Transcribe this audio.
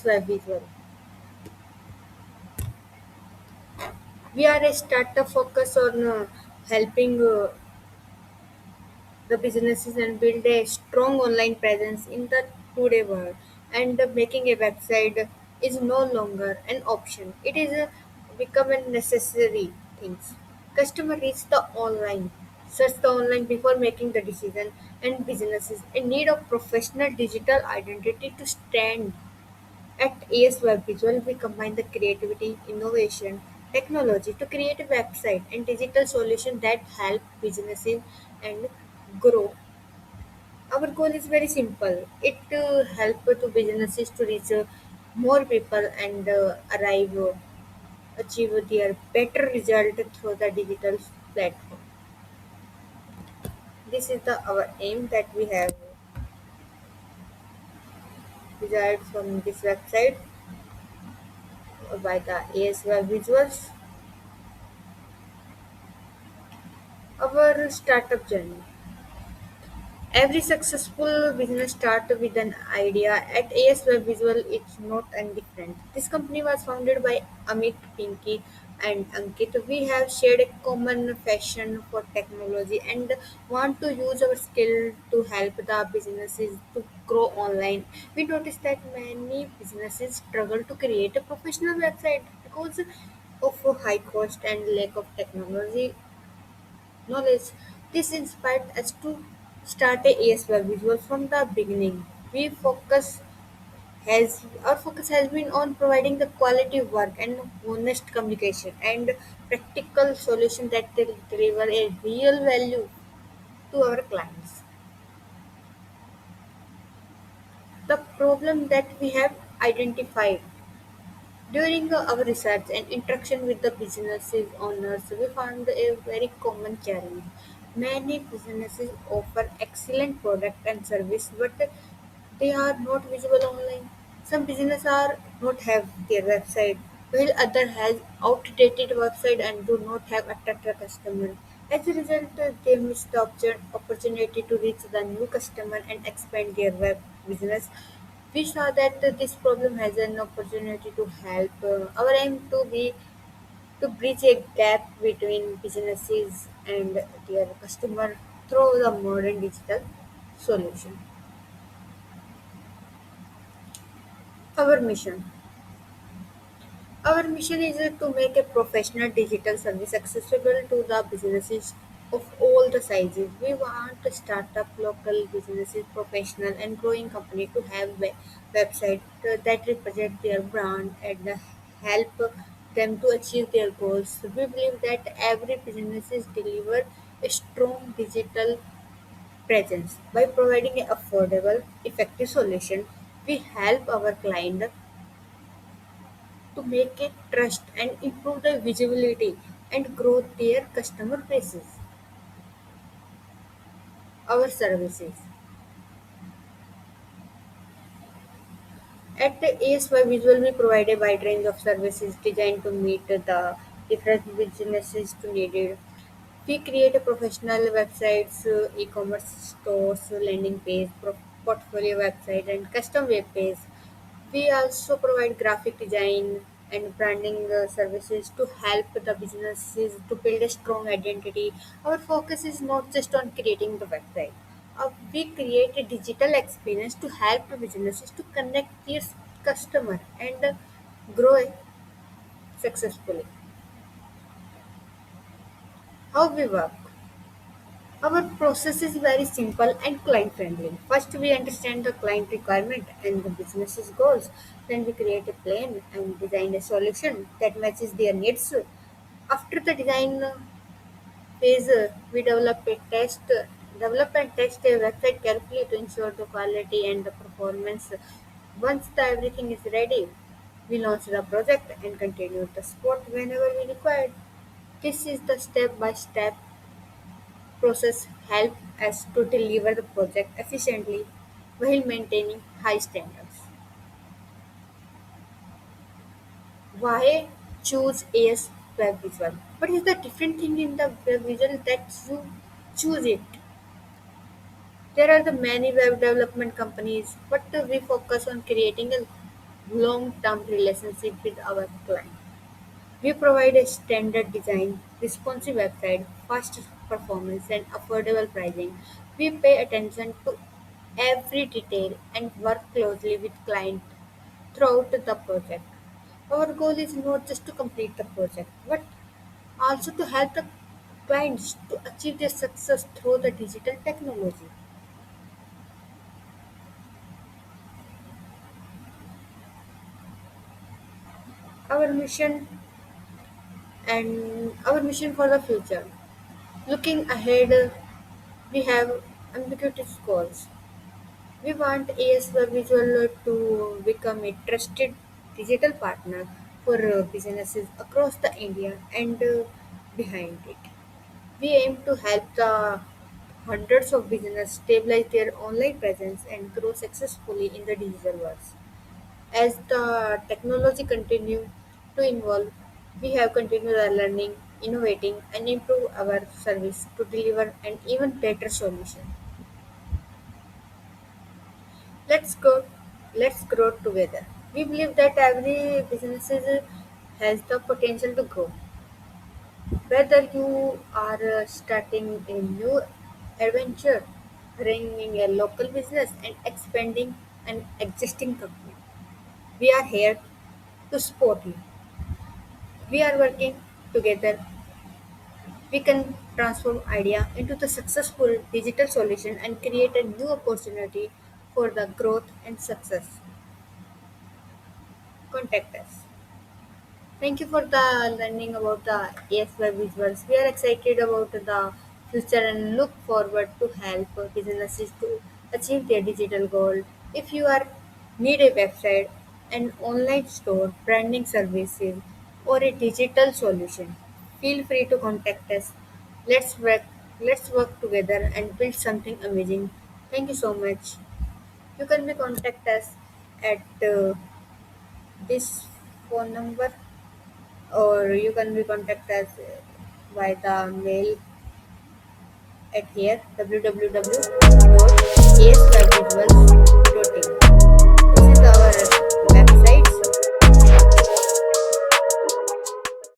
AS Web Visual. We are a startup focused on helping the businesses and build a strong online presence in the today world. And making a website is no longer an option. It is become a necessary thing. Customer reach the online, search the online before making the decision, and businesses in need of professional digital identity to stand. At AS Web Visual, we combine the creativity, innovation, technology to create a website and digital solution that help businesses and grow. Our goal is very simple. It help to businesses to reach more people and achieve their better result through the digital platform. This is the our aim that we have desired from this website by the AS Web Visuals. Our startup journey. Every successful business starts with an idea. At AS Web Visual, it's not indifferent. This company was founded by Amit, Pinky, and Ankit. We have shared a common passion for technology and want to use our skill to help the businesses to grow online. We noticed that many businesses struggle to create a professional website because of a high cost and lack of technology knowledge. This inspired us to start a ASY visual from the beginning. We focus has Our focus has been on providing the quality work and honest communication and practical solution that will deliver a real value to our clients. The problem that we have identified during our research and interaction with the businesses owners, we found a very common challenge. Many businesses offer excellent product and service, but they are not visible online. Some businesses are not have their website, while other has outdated website and do not have attractive customer. As a result, they miss the opportunity to reach the new customer and expand their web business. We saw that this problem has an opportunity to help. Our aim to be to bridge a gap between businesses and their customer through the modern digital solution. Our mission. Our mission is to make a professional digital service accessible to the businesses of all the sizes. We want to start up local businesses, professional and growing company to have website that represent their brand and help them to achieve their goals. We believe that every business is deliver a strong digital presence by providing an affordable, effective solution. We help our client to make it trust and improve the visibility and grow their customer bases. Our services. At the ASY Visual, we provide a wide range of services designed to meet the different businesses to needed. We create a professional websites, e-commerce stores, landing page, portfolio website, and custom web page. We also provide graphic design and branding services to help the businesses to build a strong identity. Our focus is not just on creating the website. We create a digital experience to help the businesses to connect their customer and grow successfully. How we work. Our process is very simple and client friendly. First, we understand the client requirement and the business's goals. Then, we create a plan and design a solution that matches their needs. After the design phase, we develop and test a website carefully to ensure the quality and the performance. Once everything is ready, we launch the project and continue the support whenever we require. This is the step-by-step process help us to deliver the project efficiently while maintaining high standards. Why choose AS Web Visual? What is the different thing in the web visual that you choose it? There are the many web development companies, but we focus on creating a long-term relationship with our client. We provide a standard design, responsive website, fast performance, and affordable pricing. We pay attention to every detail and work closely with client throughout the project. Our goal is not just to complete the project, but also to help the clients to achieve their success through the digital technology. Our mission our mission for the future. Looking ahead, we have ambiguous goals. We want ASY Visual to become a trusted digital partner for businesses across the India and behind it. We aim to help the hundreds of businesses stabilize their online presence and grow successfully in the digital world. As the technology continues to evolve, we have continued our learning, innovating, and improve our service to deliver an even better solution. Let's go. Let's grow together. We believe that every business has the potential to grow. Whether you are starting a new adventure, running a local business, and expanding an existing company, we are here to support you. We are working together. We can transform idea into the successful digital solution and create a new opportunity for the growth and success. Contact us. Thank you for the learning about the ASY visuals. We are excited about the future and look forward to help businesses to achieve their digital goal. If you are need a website, an online store, branding services, or a digital solution, feel free to contact us. Let's work let's work together and build something amazing. Thank you so much. You can be contact us at this phone number, or you can be contact us by the mail at here www.asvisuals.in.